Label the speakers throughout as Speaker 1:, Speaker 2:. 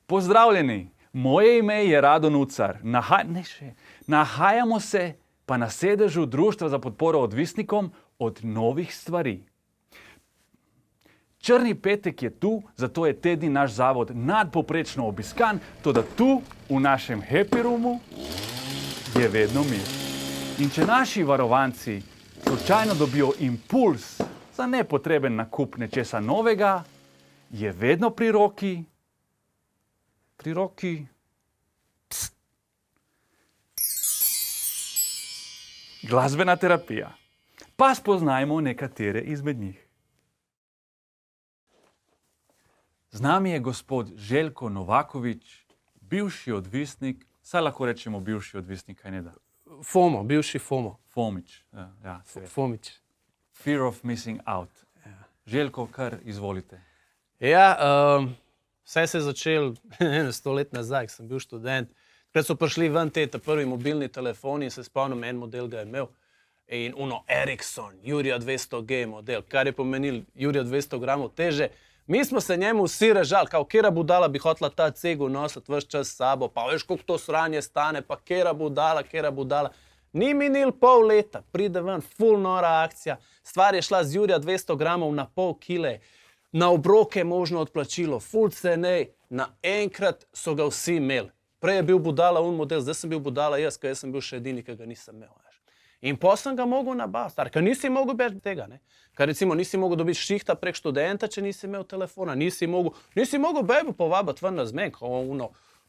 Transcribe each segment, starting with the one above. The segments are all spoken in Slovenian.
Speaker 1: Pozdravljeni, moje ime je Rado Nucar. Nahajamo se pa na sedežu Društva za podporo odvisnikom od novih stvari. Črni petek je tu, zato je te dni naš zavod nadpoprečno obiskan, toda tu, v našem happy roomu, je vedno mir. In če naši varovanci slučajno dobijo impuls za nepotreben nakup nečesa novega, je vedno pri roki glasbena terapija. Pa spoznajmo nekatere izmed njih. Z nami je gospod Željko Novaković, bivši odvisnik, saj lahko rečemo bivši odvisnik, kaj ne da?
Speaker 2: FOMO, bivši FOMO.
Speaker 1: Fomić.
Speaker 2: Fomić.
Speaker 1: Fear of missing out. Ja. Željko, kar izvolite.
Speaker 2: Ja, vse se je začelo 100 let nazaj, ko sem bil študent. Takrat so prišli ven te prvi mobilni telefoni in se spomnim, en model ga je imel. In Ericsson, Jurija 200G model, kar je pomenil Jurija 200 gramov teže. Mi smo se njemu vsi režali, kao kera budala bi hotela ta cegu nositi ves čas s sabo, pa veš, koliko to sranje stane, pa kera budala. Ni minil pol leta, pride ven, ful nora akcija. Stvar je šla z Jurija 200 gramov na pol kile, na obroke možno odplačilo, ful cenej, naenkrat so ga vsi imeli. Prej je bil budala model, zdaj sem bil budala jaz, ker jaz sem bil še edini, ki ga nisem imel. In potem sem ga mogel nabaviti, ker nisi mogel več tega. Ker recimo nisi mogel dobiti šihta prek študenta, če nisi imel telefona, nisi mogel bebo povabiti ven na zmen,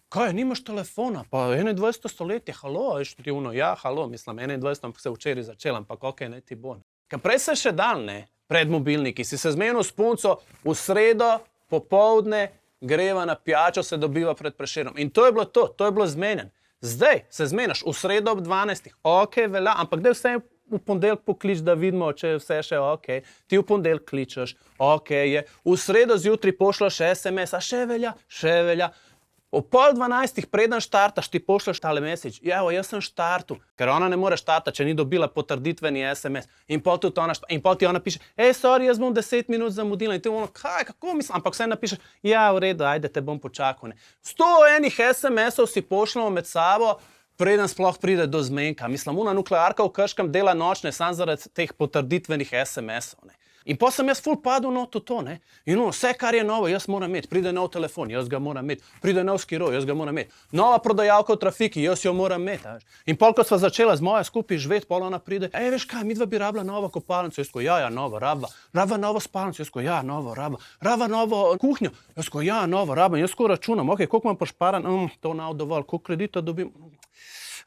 Speaker 2: kaj, nimaš telefona, pa 21. stoletje, halo, ja, halo, mislim, 21. ampak se včeraj začel, ampak okej, ne ti bo. Ker prej se še dal, pred mobilniki, si se zmenil s punco, v sredo, popoldne, greva na pijačo, se dobiva pred Prešernom. In to je bilo to je bilo zmenjen. Zdaj se zmeniš v sredo ob 12. Okej, velja, ampak da vse v ponedeljek poklič, da vidimo, če je vse še okej. Ti v ponedeljek kličeš, okej je. V sredo zjutraj pošljaš SMS, a še velja. O 11:30 preden štartaš, ti pošljaš tale message. Ja, jaz sem štartu, ker ona ne more štartati, če ni dobila potrditveni SMS. In pol ti ona piše, sorry, jaz bom 10 minut zamudila. In ti kako mislim, ampak vse napišeš, ja, v redu, ajde, te bom počakal. 100 enih SMS-ov si pošljamo med sabo, preden sploh pride do zmenka. Mislim, nuklearka v Krškem dela nočne, samo zaradi teh potrditvenih SMS-ov. In potem sem jaz ful padel na to, In vse, kar je novo, jaz moram imeti. Pride nov telefon, jaz ga moram imeti. Pride nov skiro, jaz ga moram imeti. Nova prodajalka v trafiki, jaz jo moram imeti. In pol, ko sva začela z mojo skupaj živeti, pol ona pride, veš kaj, midva bi rabila novo kopalnico. Jaz ko, ja, novo, rabva novo spalnico. Jaz ko, ja, novo, rabva novo kuhnjo. Jaz ko, ja, novo, rabva. Jaz ko računam, koliko imam pošparan, to nav dovolj, koliko kredita dobim.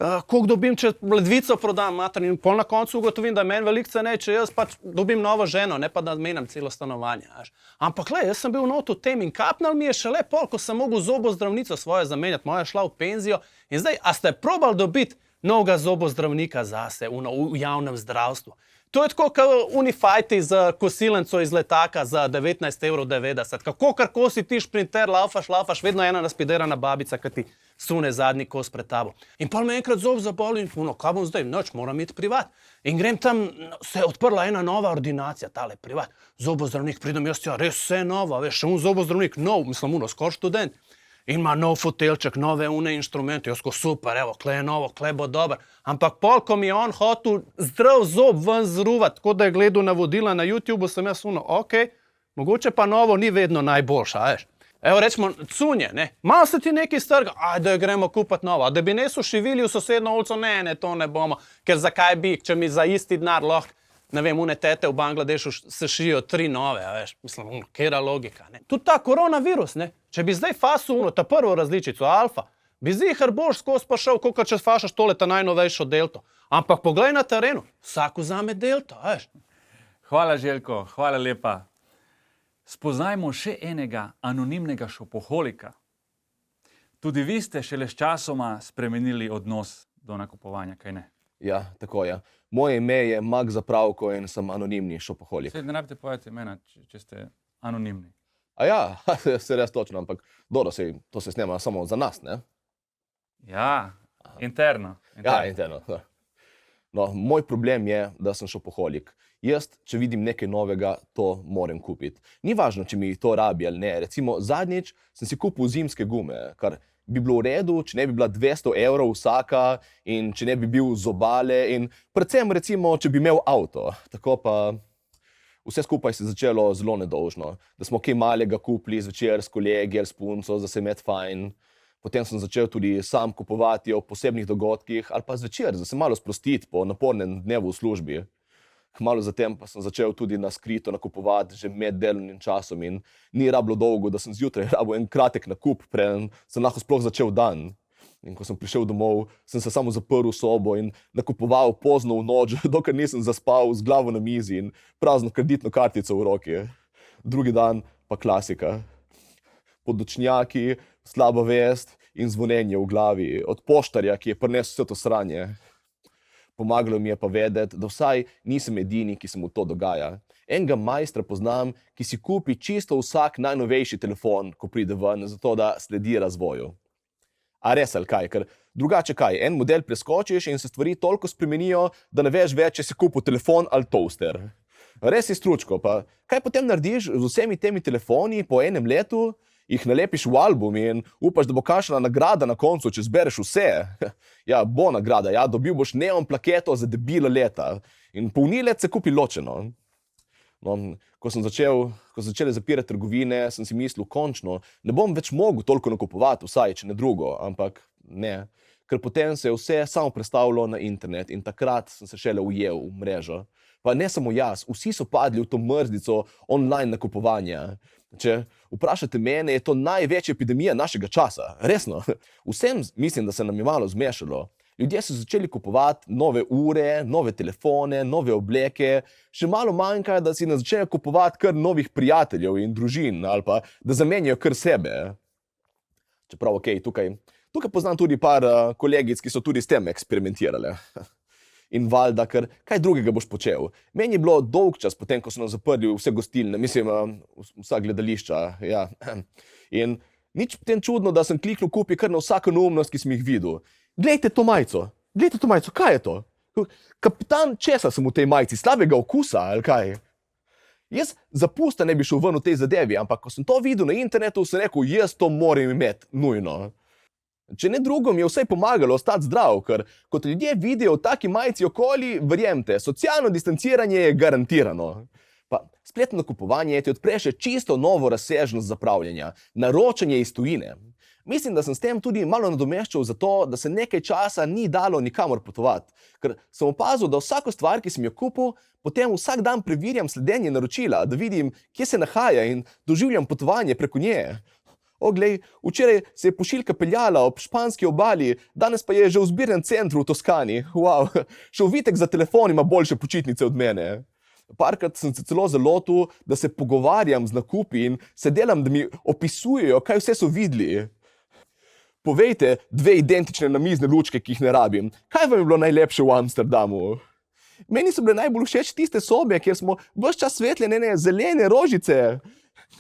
Speaker 2: Koliko dobim, če ledvico prodam, mater, in pol na koncu ugotovim, da je meni veliko cenej, če jaz pač dobim novo ženo, ne pa da menjam celo stanovanje. Ampak jaz sem bil not v tem in kapnal mi je šele pol, ko sem mogel zobozdravnico svojo zamenjati, moja je šla v penzijo. In zdaj, a ste probali dobiti novega zobozdravnika zase v javnem zdravstvu? To je tako, kot unifajti z kosilnico iz letaka za 19,90 €. Kako karko si ti šprinter, laufaš, vedno ena naspiderana babica, ki ti sune zadnji kos pred tabo. In pol me enkrat zob zaboli in kaj bom zdaj, noč, moram iti privat. In grem tam, se je odprla ena nova ordinacija, tale privat. Zobozdravnik, pridem jaz tja, res vse novo, veš, še zobozdravnik, nov, mislim, skoro študent. In ima nov fotelček, nove inštrumente, jaz ko super, evo, kle je novo, kle bo dober. Ampak pol, ko mi je on hotel zdrav zob ven zruvat, tako da je gledal navodila na YouTubeu, sem jaz okej, mogoče pa novo ni vedno najboljša, veš. Evo, rečemo, cunje, malo se ti nekaj strga, ajde, gremo kupati novo. A da bi nesu šivili v sosedno ulico, ne, to ne bomo, ker zakaj bi, če mi za isti denar lahko, ne vem, tete v Bangladešu se šijo 3 nove, veš, mislim, kera logika, Tudi ta koronavirus, če bi zdaj fasil ta prvo različico, alfa, bi zihar boš skozi pa šel, koliko če fašaš tole ta najnovejšo delto. Ampak poglej na terenu, vsak vzame delto, veš.
Speaker 1: Hvala, Željko, hvala lepa. Spoznajmo še enega anonimnega šopoholika. Tudi vi ste šele s časoma spremenili odnos do nakupovanja, kaj ne?
Speaker 3: Ja, tako je. Moje ime je Mag Zapravko in sem anonimni šopoholik.
Speaker 1: Ne rabite povedati imena, če ste anonimni.
Speaker 3: A ja, se res točno, ampak dobro, to se snema samo za nas, ne?
Speaker 1: Ja, interno.
Speaker 3: Ja, interno. No, moj problem je, da sem šopoholik Jaz, če vidim nekaj novega, to moram kupiti. Ni važno, če mi to rabi ali ne. Recimo, zadnjič sem si kupil zimske gume, kar bi bilo v redu, če ne bi bila 200 € vsaka in če ne bi bil z obale in predvsem, recimo, če bi imel avto. Tako pa vse skupaj se je začelo zelo nedolžno. Da smo kaj malega kupili zvečer s kolegi ali s punco, da se imeti fajn. Potem sem začel tudi sam kupovati o posebnih dogodkih ali pa zvečer, da se malo sprostiti po napornem dnevu v službi. Kmalu zatem pa sem začel tudi na skrito nakupovati že med delovnim časom in ni rabilo dolgo, da sem zjutraj rabil en kratek nakup, preden sem lahko sploh začel dan. In ko sem prišel domov, sem se samo zaprl v sobo in nakupoval pozno v noč, dokler nisem zaspal z glavo na mizi in prazno kreditno kartico v roki. Drugi dan pa klasika. Podočnjaki, slaba vest in zvonjenje v glavi od poštarja, ki je prinesel vse to sranje. Pomagalo mi je pa vedeti, da vsaj nisem edini, ki se mu to dogaja. Enega majstra poznam, ki si kupi čisto vsak najnovejši telefon, ko pride ven, zato da sledi razvoju. A res ali kaj? Ker drugače kaj, en model preskočiš in se stvari toliko spremenijo, da ne veš več, če si kupil telefon ali toaster. Res je stručko, pa kaj potem narediš z vsemi temi telefoni po enem letu? Jih nalepiš v album in upaš, da bo kakšna nagrada na koncu, če zbereš vse. Ja, bo nagrada, ja, dobil boš neon plaketo za debila leta. In polnilec se kupi ločeno. No, ko so začeli zapirati trgovine, sem si mislil, končno, ne bom več mogel toliko nakupovati, vsaj, če ne drugo, ampak ne. Ker potem se je vse samo prestavilo na internet in takrat sem se šele ujel v mrežo. Pa ne samo jaz, vsi so padli v to mrzlico online nakupovanja. Če vprašate mene, je to največja epidemija našega časa. Resno. Vsem mislim, da se nam je malo zmešalo. Ljudje so začeli kupovati nove ure, nove telefone, nove obleke. Še malo manjka, da si začnejo kupovati kar novih prijateljev in družin, ali pa da zamenjajo kar sebe. Čeprav, okej, tukaj poznam tudi par kolegic, ki so tudi s tem eksperimentirale. In valjda, ker kaj drugega boš počel. Meni je bilo dolg čas potem, ko so nam zaprli vse gostilne, mislim, vsa gledališča, ja. In nič potem čudno, da sem kliknil kupi kar na vsako neumnost, ki sem jih videl. Glejte to majico, kaj je to? Kapitan, česa sem v tej majici, slabega okusa, ali kaj? Jaz zapusta ne bi šel ven v tej zadevi, ampak ko sem to videl na internetu, sem rekel, jaz to moram imeti, nujno. Če ne drugo, mi je vsaj pomagalo ostati zdrav, ker kot ljudje vidijo v taki majici okoli, verjemte, socialno distanciranje je garantirano. Pa spletno nakupovanje ti odpre še čisto novo razsežnost zapravljanja, naročanje iz tujine. Mislim, da sem s tem tudi malo nadomeščal zato, da se nekaj časa ni dalo nikamor potovati, ker sem opazil, da vsako stvar, ki sem jo kupil, potem vsak dan preverjam sledenje naročila, da vidim, kje se nahaja in doživljam potovanje preko nje. Glej, včeraj se je pošiljka peljala ob španski obali, danes pa je že v zbirnem centru v Toskani. Wow, še ovitek za telefon ima boljše počitnice od mene. Parkrat sem se celo zalotil, da se pogovarjam z nakupi in se delam, da mi opisujejo, kaj vse so videli. Povejte 2 identične namizne lučke, ki jih ne rabim. Kaj vam je bilo najlepše v Amsterdamu? Meni so bile najbolj všeč tiste sobe, kjer smo ves čas svetljene zelene rožice.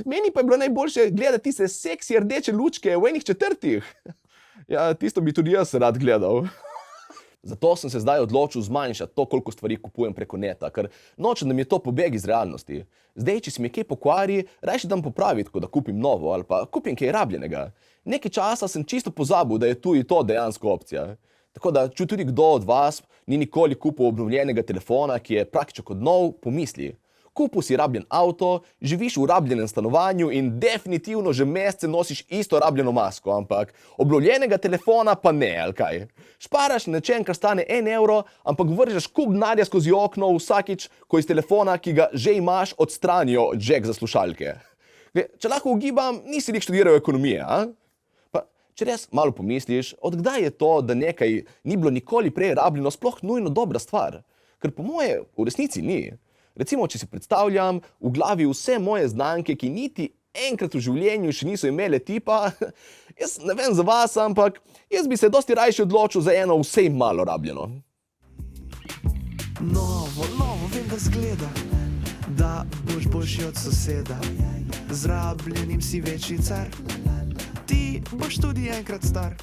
Speaker 3: Meni pa je bilo najboljše gledati tiste seksi rdeče lučke v enih četrtih. Ja, tisto bi tudi jaz rad gledal. Zato sem se zdaj odločil zmanjšati to, koliko stvari kupujem preko neta, ker nočem, da mi je to pobeg iz realnosti. Zdaj, če se mi kaj pokvari, rajši dam popraviti, kot da kupim novo ali pa kupim kaj rabljenega. Nekaj časa sem čisto pozabil, da je tudi to dejansko opcija. Tako da, če tudi kdo od vas ni nikoli kupil obnovljenega telefona, ki je praktično kot nov, pomisli. Kupil si rabljen avto, živiš v rabljenem stanovanju in definitivno že mesece nosiš isto rabljeno masko, ampak obnovljenega telefona pa ne, ali kaj. Šparaš na nečem, kar stane 1 evro, ampak vržeš kup denarja skozi okno vsakič, ko iz telefona, ki ga že imaš, odstranijo jack za slušalke. Če lahko ugibam, nisi nik študiral ekonomije, a? Pa, če res malo pomisliš, od kdaj je to, da nekaj ni bilo nikoli prej rabljeno, sploh nujno dobra stvar? Ker po moje v resnici ni. Recimo, če si predstavljam v glavi vse moje znanke, ki niti enkrat v življenju še niso imele tipa, jaz ne vem za vas, ampak jaz bi se dosti rajši odločil za eno vsej malo rabljeno.
Speaker 4: Novo, vem, da zgleda, da boš boljši od soseda. Z rabljenim si večji car, ti boš tudi enkrat star.